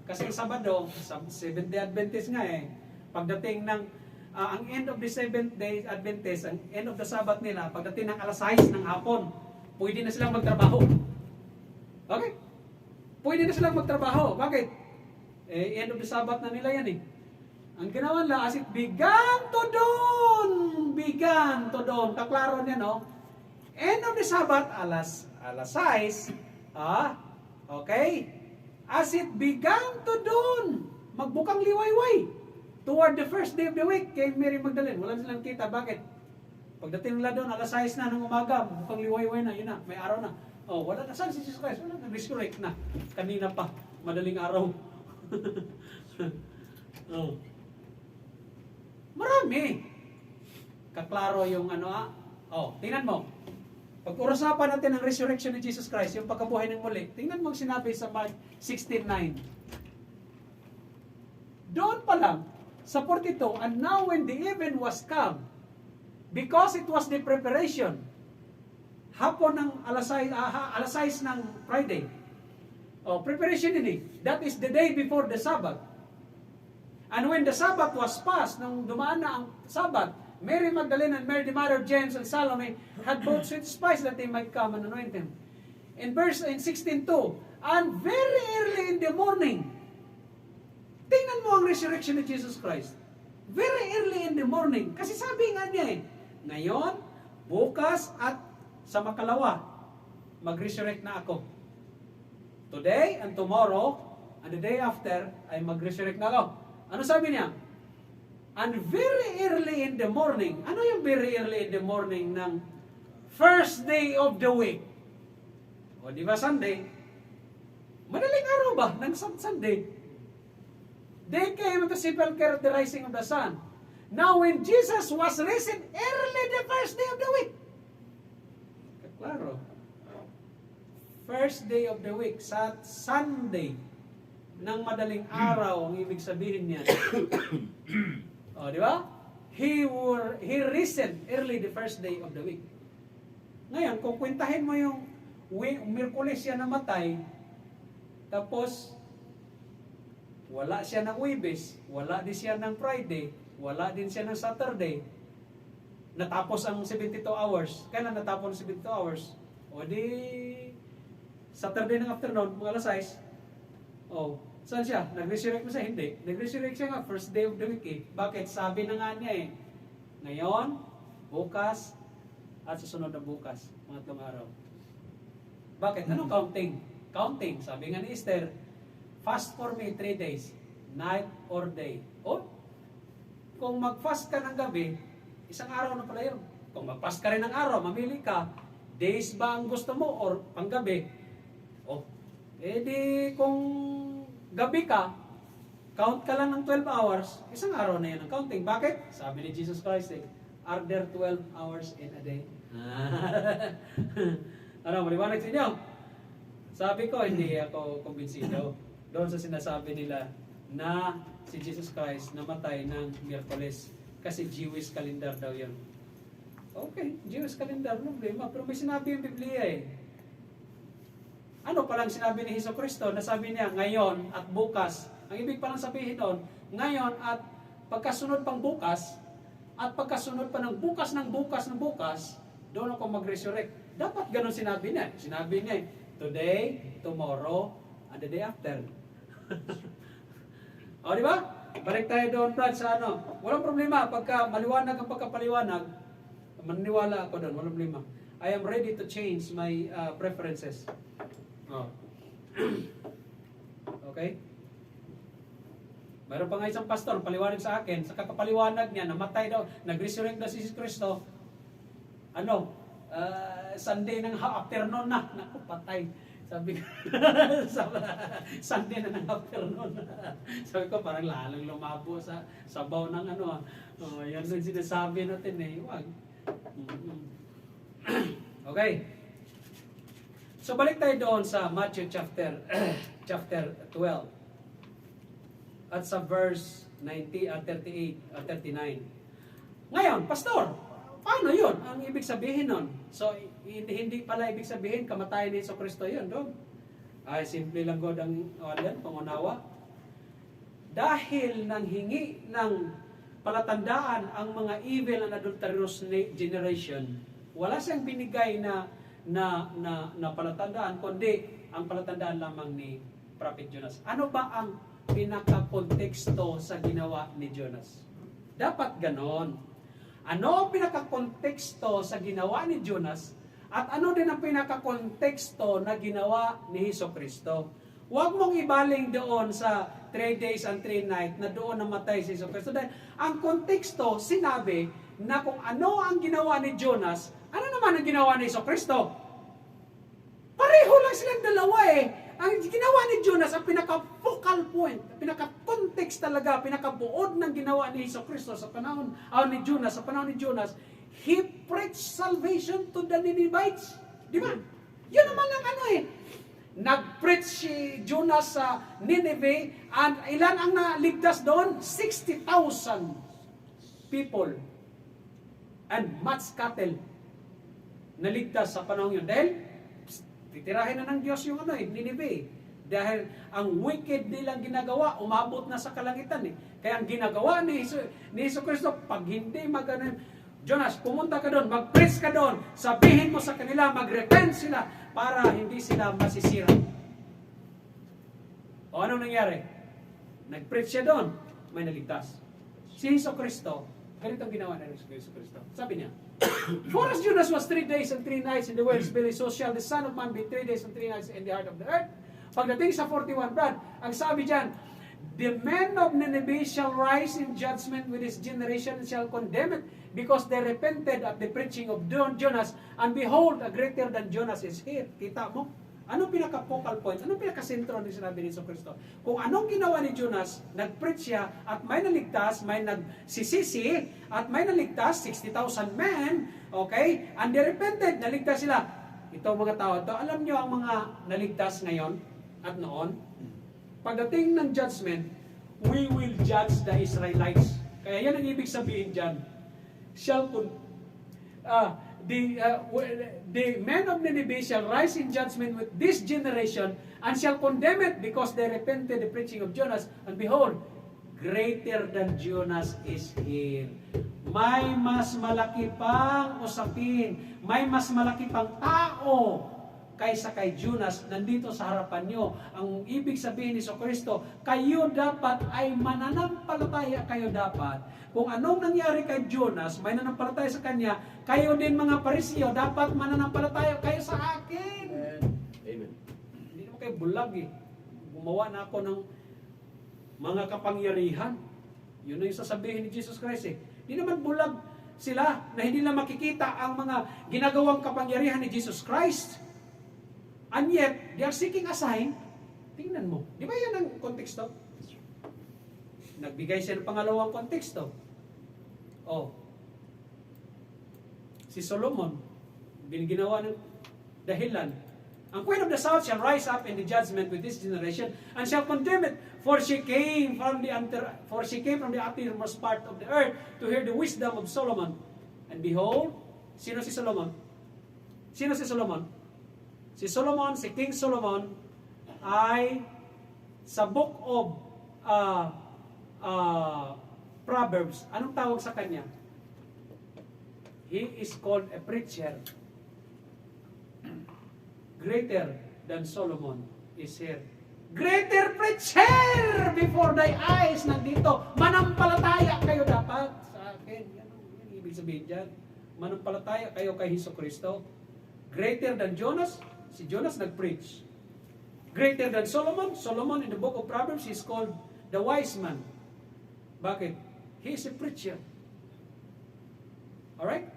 kasi Sabado, Seventh-day Adventist nga eh, pagdating ng, ang end of the Seventh-day Adventist, ang end of the Sabbath nila, pagdating ng alas 6 ng hapon, pwede na silang magtrabaho. Okay? Pwede na silang magtrabaho. Bakit? End of the Sabbath na nila yan eh. Ang ginawa nila, as it began to dawn, kaklaro niya, no? End of the Sabbath, alas 6, okay? As it began to dawn, magbukang liwayway, toward the first day of the week, kay Mary Magdalene, wala silang kita. Bakit? Pagdating nila doon, alas 6 na ng umaga, bukang liwayway na, yun na, may araw na. Wala na, saan si Jesus Christ? Wala na, resurrect na. Kanina pa, madaling araw. Marami. Kaklaro yung tingnan mo. Pag-urasapan natin ang resurrection ni Jesus Christ, yung pagkabuhay ng muli, tingnan mo ang sinabi sa Mark 16:9. Doon pa lang, sa 42, and now when the even was come, because it was the preparation, hapon ng alas 6 ng Friday. Preparation din eh. That is the day before the Sabbath. And when the Sabbath was passed, nung dumaan na ang Sabbath, Mary Magdalene and Mary the mother of James and Salome had bought sweet spice that they might come and anoint him. In 16:2, and very early in the morning, tingnan mo ang resurrection ni Jesus Christ. Very early in the morning. Kasi sabi nga niya ngayon, bukas at sa makalawa, mag-resurrect na ako. Today and tomorrow, and the day after, ay mag-resurrect na ako. Ano sabi niya? And very early in the morning, ano yung very early in the morning ng first day of the week? Di ba Sunday? Madaling araw ba ng Sunday? They came to sepulchre at the rising of the sun. Now when Jesus was risen early the first day of the week, klaro. First day of the week, sa Sunday, ng madaling araw, ang ibig sabihin niya. Di ba? He risen early the first day of the week. Ngayon, kung kwentahin mo yung Miyerkules siya namatay, tapos wala siya ng Huwebes, wala din siya ng Friday, wala din siya ng Saturday, natapos ang 72 hours. Kailan natapos ang 72 hours? Di Saturday ng afternoon, mga alas 6. Saan siya? Nag-resurrect mo siya? Hindi. Nag-resurrect siya nga, first day of the week eh. Bakit? Sabi na nga niya ngayon, bukas, at susunod na bukas, mga 3 araw. Bakit? Anong counting? Counting. Sabi nga ni Esther, fast for me 3 days, night or day. Kung mag-fast ka ng gabi, isang araw na pala yun. Kung mag-fast ka rin ng araw, mamili ka, days ba ang gusto mo or panggabi? Kung gabi ka, count ka lang ng 12 hours, isang araw na yan ang counting. Bakit? Sabi ni Jesus Christ are there 12 hours in a day? Maliwanag sa inyo? Sabi ko, hindi ako kumbinsido doon sa sinasabi nila na si Jesus Christ namatay ng Miyerkules. Kasi Jewish calendar daw yun. Okay, Jewish calendar, problema. Pero may sinabi yung Biblia eh. Ano palang sinabi ni Jesucristo? Nasabi niya, ngayon at bukas. Ang ibig palang sabihin doon, ngayon at pagkasunod pang bukas, at pagkasunod pa ng bukas ng bukas ng bukas, doon ako mag-resurrect. Dapat ganun sinabi niya. Sinabi niya, today, tomorrow, and the day after. O, di ba? Balik tayo doon, Brad, sa ano. Walang problema. Pagka maliwanag ang pagkapaliwanag, maniniwala ako doon. Walang problema. I am ready to change my preferences. Oh. Okay? Mayroon pa nga isang pastor, paliwanag sa akin, sa kakapaliwanag niya, namatay daw, nag-resurrect daw si Jesus Cristo. Ano? Sunday ng afternoon na. Naku, patay. Sabi ko, Sunday na ng afternoon. Sabi ko, parang lalong lumabo sa sabaw ng ano. Yan din sinasabi natin eh. Huwag. Okay. So balik tayo doon sa Matthew chapter 12. At sa verse 38 at 39. Ngayon, pastor, paano yun? Ang ibig sabihin nun? So, hindi pala ibig sabihin kamatayan ni Jesucristo yun, doon. Ay, simple lang God ang pangunawa. Dahil nang hingi ng palatandaan ang mga evil and adulterous generation, wala siyang binigay na palatandaan, kundi ang palatandaan lamang ni Prophet Jonas. Ano ba ang pinaka-konteksto sa ginawa ni Jonas? Dapat ganon. Ano ang pinaka-konteksto sa ginawa ni Jonas at ano din ang pinaka-konteksto na ginawa ni Jesucristo? Huwag mong ibaling doon sa 3 days and 3 nights na doon namatay si Jesucristo. Dahil ang konteksto, sinabi na kung ano ang ginawa ni Jonas, ano naman ang ginawa ni Jesucristo? Pareho lang silang dalawa eh. Ang ginawa ni Jonas, ang pinaka-focal point, pinaka-context talaga, pinaka-buod ng ginawa ni Jesucristo sa panahon ni Jonas, he preached salvation to the Ninevites. Di ba? Yun naman ang ano eh. Nag-preach si Jonas sa Nineveh, and ilan ang naligtas doon? 60,000 people and much cattle naligtas sa panahon yun. Dahil titirahin na ng Diyos yung Nineveh. Dahil ang wicked nilang ginagawa, umabot na sa kalangitan eh. Kaya ang ginagawa ni Jesucristo, pag hindi Jonas, pumunta ka doon, mag-preach ka doon, sabihin mo sa kanila, mag-repent sila, para hindi sila masisira. O anong nangyari? Nag-preach siya doon, may naligtas. Si Jesucristo, ganito ang ginawa ni Jesucristo. Sabi niya, for as Jonas was 3 days and 3 nights in the wilderness, so shall the Son of Man be 3 days and 3 nights in the heart of the earth. Pagdating sa 41, Brad, ang sabi dyan, the men of Nineveh shall rise in judgment with this generation and shall condemn it, because they repented at the preaching of Jonas, and behold, a greater than Jonas is here. Kita mo? Anong pinaka-focal point? Anong pinaka-sentro ni sinabi ni Jesucristo? Kung anong ginawa ni Jonas, nag-preach siya at may naligtas, may nagsisisi, at may naligtas, 60,000 men, okay? And they repented, naligtas sila. Ito mga tao, ito, alam nyo ang mga naligtas ngayon at noon? Pagdating ng judgment, we will judge the Israelites. Kaya yan ang ibig sabihin dyan. The men of Nineveh shall rise in judgment with this generation and shall condemn it, because they repented the preaching of Jonas, and behold, greater than Jonas is here. May mas malaki pang usapin, may mas malaki pang tao kaysa kay Jonas nandito sa harapan nyo. Ang ibig sabihin ni Jesucristo, kayo dapat ay mananampalataya, kayo dapat. Kung anong nangyari kay Jonas, may nanampalataya sa kanya, kayo din mga Pariseo, dapat mananampalataya kayo sa akin. Amen. Hindi naman kayo bulag eh. Gumawa na ako ng mga kapangyarihan. Yun na yung sasabihin ni Jesus Christ eh. Hindi naman bulag sila na hindi na makikita ang mga ginagawang kapangyarihan ni Jesus Christ. And yet, they are seeking a sign. Tingnan mo. Di ba yan ang konteksto? Nagbigay siya ng pangalawang konteksto. Oh. Si Solomon, ginawa ng dahilan Ang queen of the south shall rise up in the judgment with this generation, and shall condemn it, for she came from the uttermost part of the earth to hear the wisdom of Solomon. And behold, sino si Solomon? Sino si Solomon? Si Solomon, si King Solomon, ay sa book of Proverbs. Anong tawag sa kanya? He is called a preacher. Greater than Solomon is here. Greater preacher before thy eyes. Nandito, manampalataya kayo dapat sa akin. Yan ang ibig sabihin dyan. Manampalataya kayo kay Jesucristo. Greater than Jonas, si Jonas nag-preach. Greater than Solomon, Solomon in the book of Proverbs is called the wise man. Bakit? He is a preacher. Alright?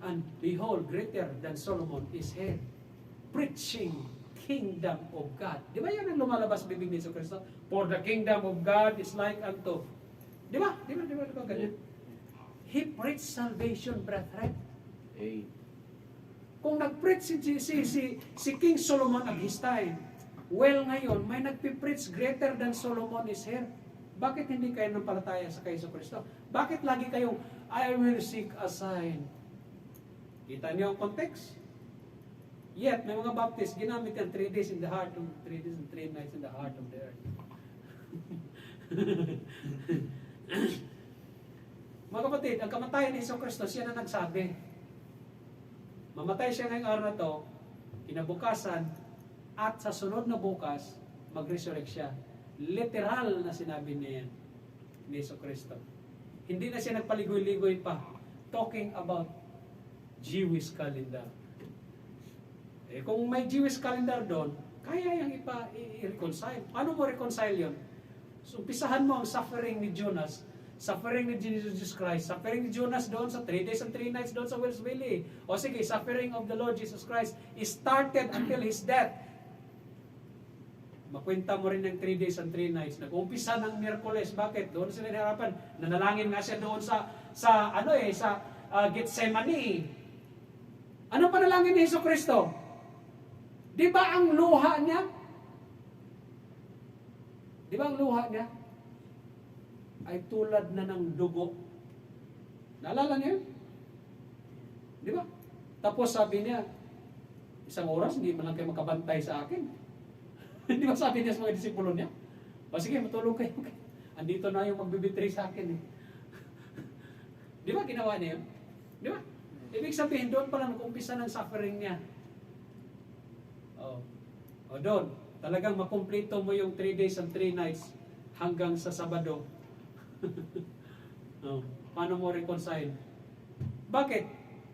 And behold, greater than Solomon is here, preaching kingdom of God. Di ba yan ang lumalabas bibig ni Jesucristo? For the kingdom of God is like unto. Di ba? Di ba ganyan? He preached salvation, brethren. Kung nag-preach si King Solomon at his time, well ngayon, may nagpipreach greater than Solomon is here. Bakit hindi kayo nampalataya sa kay Jesucristo? Bakit lagi kayong, I will seek a sign? Kita niyo ang context? Yet, may mga Baptist, ginamit yan 3 days and 3 nights in the heart of the earth. Mga kapatid, ang kamatayan ni Jesucristo, siya na nagsabi. Mamatay siya ngayong araw na to, kinabukasan, at sa sunod na bukas, mag-resurrect siya. Literal na sinabi niya yan ni Jesucristo. Hindi na siya nagpaligoy-ligoy pa. Talking about Jewish calendar. Eh, kung may Jewish calendar doon, kaya yung i-reconcile. Paano mo reconcile yun? So, umpisahan mo ang suffering ni Jonas, suffering ni Jesus Christ, suffering ni Jonas doon sa 3 days and 3 nights doon sa Wells Valley. O sige, suffering of the Lord Jesus Christ is started until His death. Makwenta mo rin ng 3 days and 3 nights. Nag-umpisa ng Miyerkules. Bakit? Doon sila nahirapan. Nanalangin nga siya doon sa Gethsemane. Ano panalangin ni Jesucristo? Di ba ang luha niya? Di ba ang luha niya ay tulad na ng dugo? Naalala niyo? Di ba? Tapos sabi niya, isang oras, hindi man lang kayo makabantay sa akin. Di ba sabi niya sa mga disipulo niya? O sige, matulog kayo. Andito na yung magbibitray sa akin. Di ba ginawa niya yun? Di ba? Ibig sabihin, doon pala nag-umpisa ng suffering niya. O doon, talagang makumpleto mo yung 3 days and 3 nights hanggang sa Sabado. Paano mo reconcile? Bakit?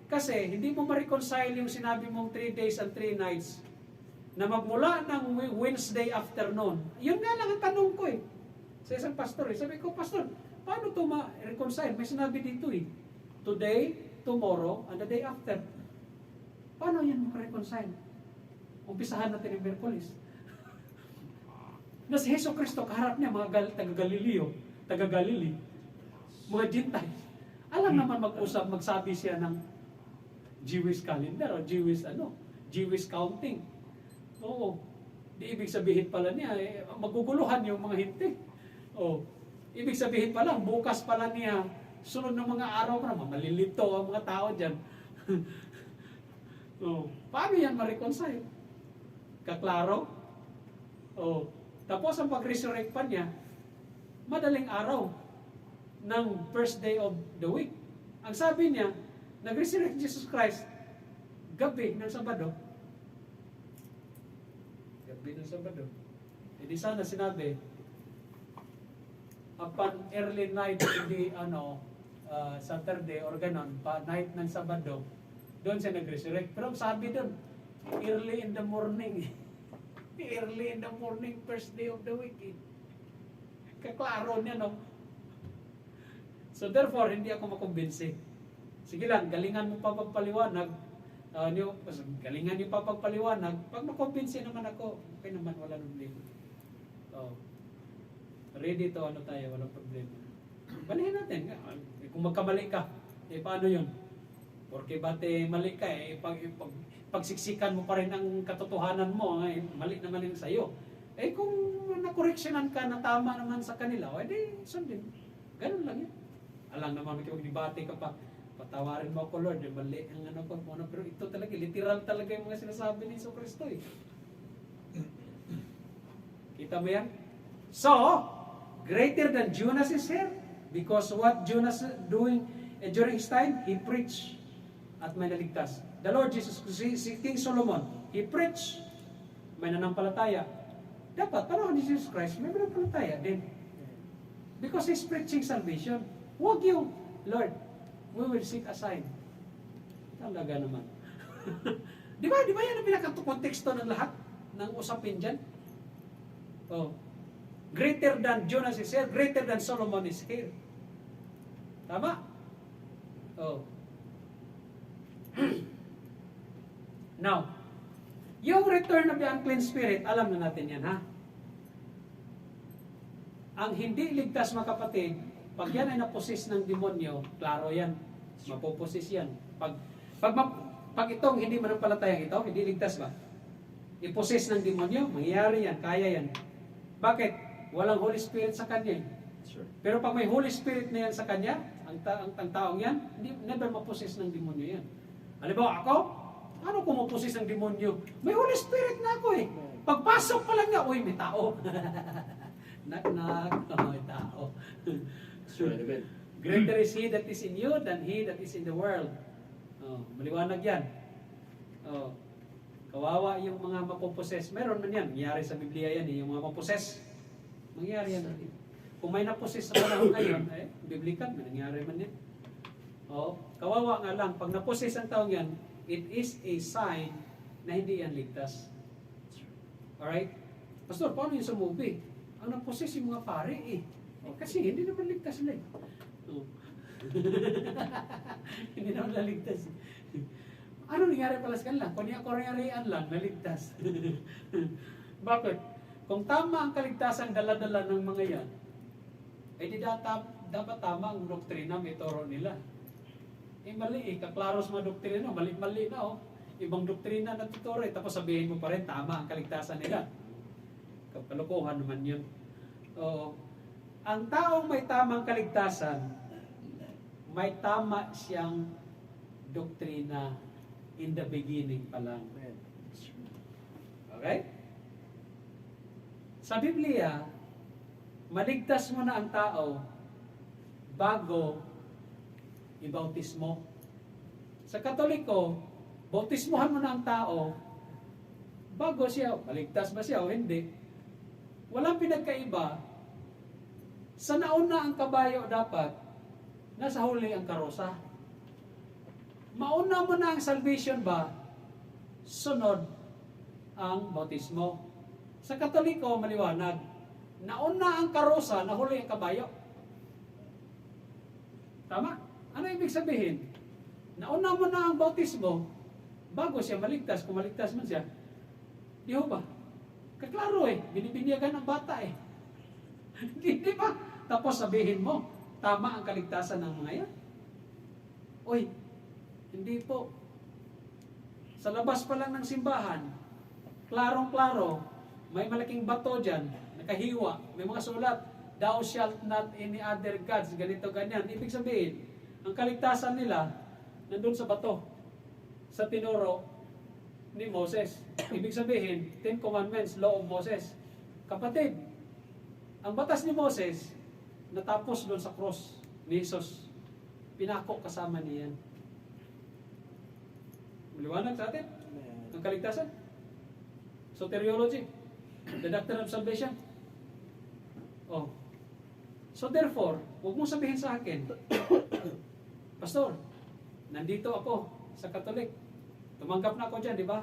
Kasi hindi mo ma-reconcile yung sinabi mong 3 days and 3 nights na magmula ng Wednesday afternoon. Yun nga lang ang tanong ko eh. Sa isang pastor eh. Sabi ko, Pastor, paano ito ma-reconcile? May sinabi dito eh. Today, tomorrow, and the day after. Paano yan ma-reconcile? Umpisahan natin yung Miyerkules. Na si Heso Kristo, kaharap niya mga taga-Galileo, taga-Galili, mga Gentiles. Alam naman mag-usap, magsabi siya ng Jewish calendar o Jewish counting. Oo. Di ibig sabihin pala niya, maguguluhan yung mga hinti. Ibig sabihin pala, bukas pala niya, sunod ng mga araw pa naman, malilito ang mga tao dyan. Paano yan ma-reconcile? Kaklaro? Tapos ang pag-resurrect pa niya, madaling araw ng first day of the week. Ang sabi niya, nag-resurrect Jesus Christ, gabi ng Sabado. Gabi ng Sabado. E di sana sinabi, upon early night, hindi Saturday or ganon, night ng Sabado, doon siya nag-resurrect. Pero sabi doon, early in the morning. Early in the morning, first day of the week. Kaklaro niya, no? So therefore, hindi ako makumbinsi. Sige lang, galingan mo pa pagpaliwanag. Galingan niyo pa pagpaliwanag. Pag makumbinsi naman ako, okay naman, wala nang problema. Ready to tayo, walang problema. Balihin natin. Kung magkamali ka, paano yun? Porque bate mali ka, pagsiksikan mo pa rin ang katotohanan mo, mali naman yung sa'yo. Eh kung nakoreksyonan ka na tama naman sa kanila, o edi sundin. Ganun lang yun. Alam naman, makipag-debate ka pa. Patawarin mo ako, Lord, mali ang ano ko. Pero ito talaga, literal talaga yung mga sinasabi ni Iso Kristo eh. Kita mo yan? So, greater than Jonas is here. Because what Jonas doing during his time, he preached at may naligtas. The Lord Jesus, si King Solomon, he preached, may nanampalataya. Dapat, panahon ni Jesus Christ, may nanampalataya din. Because he's preaching salvation. Huwag yung, Lord, we will seek a sign. Talaga naman. Di ba yan ang pinaka-konteksto ng lahat ng usapin dyan? Oh. Greater than Jonas is here, greater than Solomon is here. Tama? Oh. Now, yung return of the unclean spirit, alam na natin yan, ha? Ang hindi ligtas, mga kapatid, pag yan ay naposes ng demonyo, klaro yan, mapoposes yan. Pag itong hindi manampalatayang ito, hindi ligtas ba? Iposes ng demonyo, mangyayari yan, kaya yan. Bakit? Walang Holy Spirit sa kanya. Sure. Pero pag may Holy Spirit na yan sa kanya, ang taong yan, never maposes ng demonyo yan. Halimbawa ako, ano kung maposes ng demonyo? May Holy Spirit na ako eh. Pagpasok pa lang nga, uy, may tao. Knock, may tao. Sure. Greater is He that is in you than he that is in the world. Oh, maliwanag yan. Oh, kawawa yung mga mapoposes. Meron man yan. Nangyari sa Biblia yan eh. Yung mga mapoposes. Mangyari yan natin. Kung may naposes sa panahon ngayon, biblikan, may nangyari man yan. Oh, kawawa nga lang. Pag naposes ang taong yan, it is a sign na hindi yan ligtas. Alright? Pastor, paano yung sa movie? Ang naposes yung mga pare eh. Kasi hindi naman ligtas sila eh. Oh. Hindi naman naligtas. Ano nangyari pala sa kanila? Kung nangyarian lang, naligtas. Bakit? Kung tama ang kaligtasan dala-dala ng mga yan, eh di dapat tama ang doktrina may turo nila. Eh mali eh, kaklaro sa mga doktrina, mali-mali na oh. Ibang doktrina na tuturo eh, tapos sabihin mo pa rin tama ang kaligtasan nila. Kapalukuhan naman yun. Oo. Ang taong may tamang kaligtasan, may tama siyang doktrina in the beginning pa lang. Okay? Sa Biblia, maligtas mo na ang tao bago ibautismo. Sa Katoliko, bautismohan mo na ang tao bago siya, maligtas ba siya o hindi? Walang pinagkaiba. Sa nauna ang kabayo dapat, nasa huli ang karosa. Mauna mo na ang salvation ba, sunod ang bautismo. Sa Katoliko, maliwanag, nauna ang karosa, nahuli ang kabayo. Tama? Ano ibig sabihin? Nauna mo na ang bautismo, bago siya maligtas, kung maligtas man siya. Di ba? Kaklaro eh, binibinyagan ang bata eh. Hindi ba? Tapos sabihin mo, tama ang kaligtasan ng mga yan? Uy, hindi po. Sa labas pa lang ng simbahan, klarong-klaro, may malaking bato dyan, nakahiwa, may mga sulat, thou shalt not any other gods, ganito, ganyan. Ibig sabihin, ang kaligtasan nila, nandun sa bato, sa tinuro ni Moses. Ibig sabihin, 10 Commandments, Law of Moses. Kapatid, ang batas ni Moses, natapos doon sa cross ni Jesus. Pinako kasama niyan. Maliwanag sa atin? Ang kaligtasan? Soteriology. The doctrine of salvation. Oh. So therefore, huwag mong sabihin sa akin, Pastor, nandito ako sa Katolik. Tumanggap na ako dyan, di ba?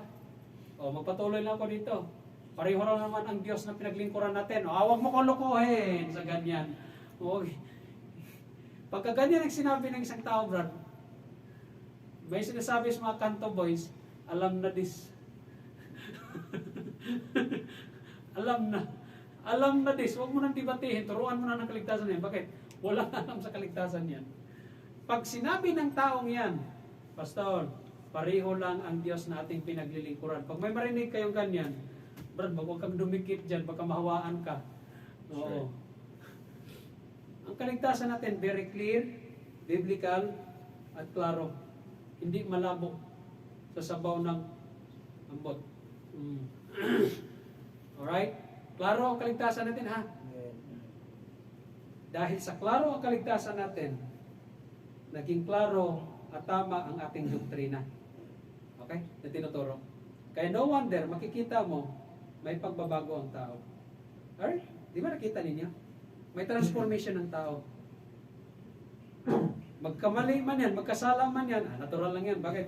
O, magpatuloy na ako dito. Pareho raw naman ang Diyos na pinaglingkuran natin. O, huwag mo kong lokohin sa ganyan. Huwag. Pagka ganyan ang sinabi ng isang tao, brad, may sinasabi sa mga kanto boys, alam na this. Alam na this. Huwag mo nang debatihin. Turuan mo na ng kaligtasan yan. Bakit? Walang alam sa kaligtasan yan. Pag sinabi ng taong yan, Pastor, Pareho lang ang Diyos na ating pinaglilingkuran. Pag may marinig kayong ganyan, brad, huwag kang dumikit dyan, baka mahawaan ka. Oo. Ang kaligtasan natin, very clear, biblical, at klaro. Hindi malabo sa sabaw ng ambot. Alright? Klaro ang kaligtasan natin, ha? Dahil sa klaro ang kaligtasan natin, naging klaro at tama ang ating doktrina. Okay? Na tinuturo. Kaya no wonder, makikita mo, may pagbabago ang tao. Alright? Di ba nakita ninyo? May transformation ng tao. Magkamali man yan, magkasala man yan, natural lang yan. Bakit?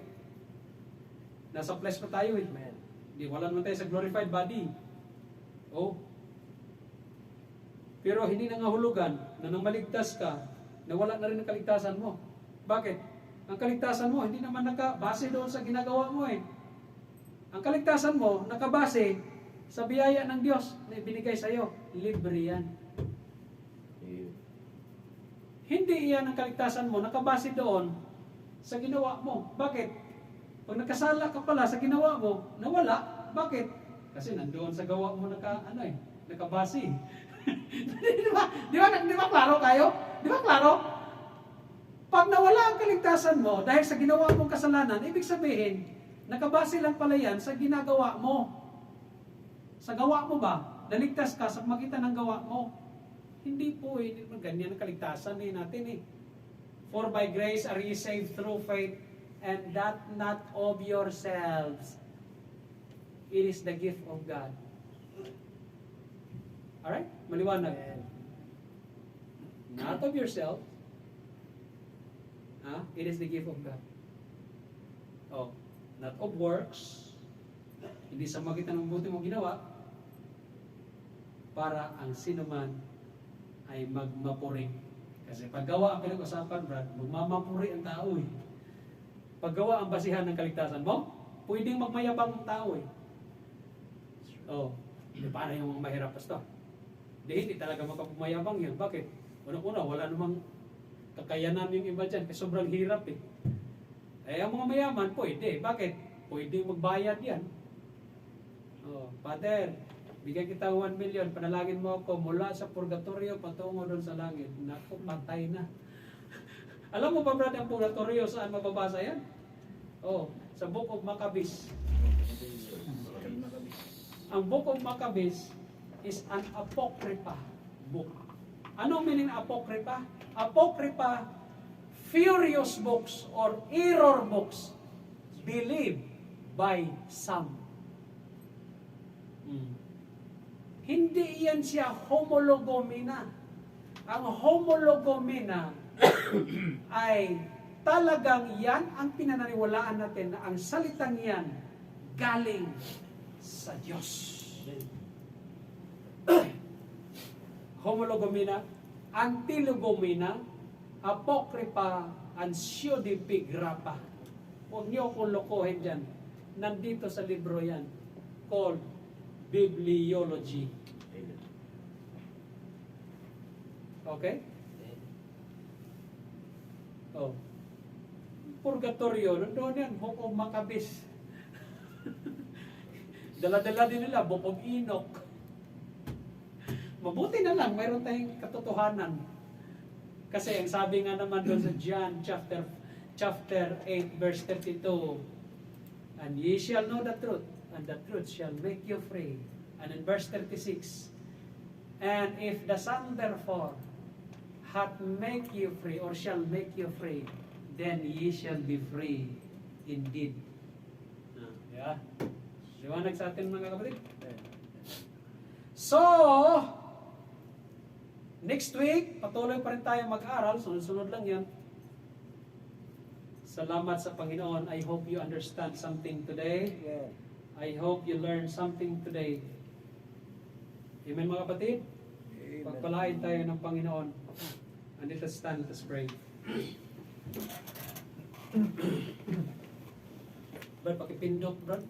Nasa flesh pa tayo eh. Di, wala naman tayo sa glorified body. Oh. Pero hindi nangahulugan na nang maligtas ka, na wala na rin ang kaligtasan mo. Bakit? Ang kaligtasan mo, hindi naman nakabase doon sa ginagawa mo eh. Ang kaligtasan mo, nakabase sa biyaya ng Diyos na ibinigay sa iyo. Libre yan. Hindi iyan ang kaligtasan mo, nakabase doon sa ginawa mo. Bakit? Pag nakasala ka pala sa ginawa mo, nawala. Bakit? Kasi nandoon sa gawa mo nakabase. Di ba klaro kayo? Di ba klaro? Pag nawala ang kaligtasan mo dahil sa ginawa mong kasalanan, ibig sabihin, nakabase lang pala yan sa ginagawa mo. Sa gawa mo ba? Naligtas ka sa magitan ng gawa mo. Hindi po eh. Ganyan ang kaligtasan natin eh. For by grace are ye saved through faith, and that not of yourselves. It is the gift of God. Alright? Maliwanag. Not of yourself. It is the gift of God. Oh, not of works. Hindi sa magitan ng buti mo ginawa para ang sinuman ay magmapuri. Kasi paggawa ang pinag-usapan, brad, magmamapuri ang tao eh. Paggawa ang basihan ng kaligtasan mo, pwedeng magmayabang ang tao eh. Oh, di para yung mga mahirap pastor? Hindi talaga makapumayabang yan. Bakit? Una-una, wala namang kakayanan yung iba dyan, kasi sobrang hirap eh. Ang mga mayaman, pwede. Bakit? Pwede magbayad yan. Oh, Father, bigyan kita 1 million, panalangin mo ako mula sa purgatorio patungo doon sa langit. Naku, patay na. Alam mo ba, brad, ang purgatorio, saan mababasa yan? Oh, sa Book of Maccabees. Ang Book of Maccabees is an apocrypha book. Anong meaning ng apocrypha? Apocrypha, furious books or error books believed by some. Hindi yan siya homologomena. Ang homologomena ay talagang yan ang pinananiwalaan natin na ang salitang yan galing sa Diyos. Homologomena, antilogomena, apocrypha, and pseudepigrapha. Huwag niyo akong lokohin dyan. Nandito sa libro yan. Called Bibliology. Okay? Oh. Purgatorio, nandoon yan, Book of Maccabees. Dala-dala din nila, Book of Enoch. Mabuti na lang, mayroon tayong katotohanan. Kasi ang sabi nga naman doon sa John chapter 8 verse 32, and ye shall know the truth, and the truth shall make you free. And in verse 36, and if the Son therefore hath make you free, or shall make you free, then ye shall be free indeed. Yeah. Liwanag sa atin mga kapatid. So, next week, patuloy pa rin tayo mag-aral. Sunod-sunod lang yan. Salamat sa Panginoon. I hope you understand something today. I hope you learn something today. Amen mga kapatid? Pagpalain tayo ng Panginoon. And let us stand, let us pray. Brad, pakipindot, Brad.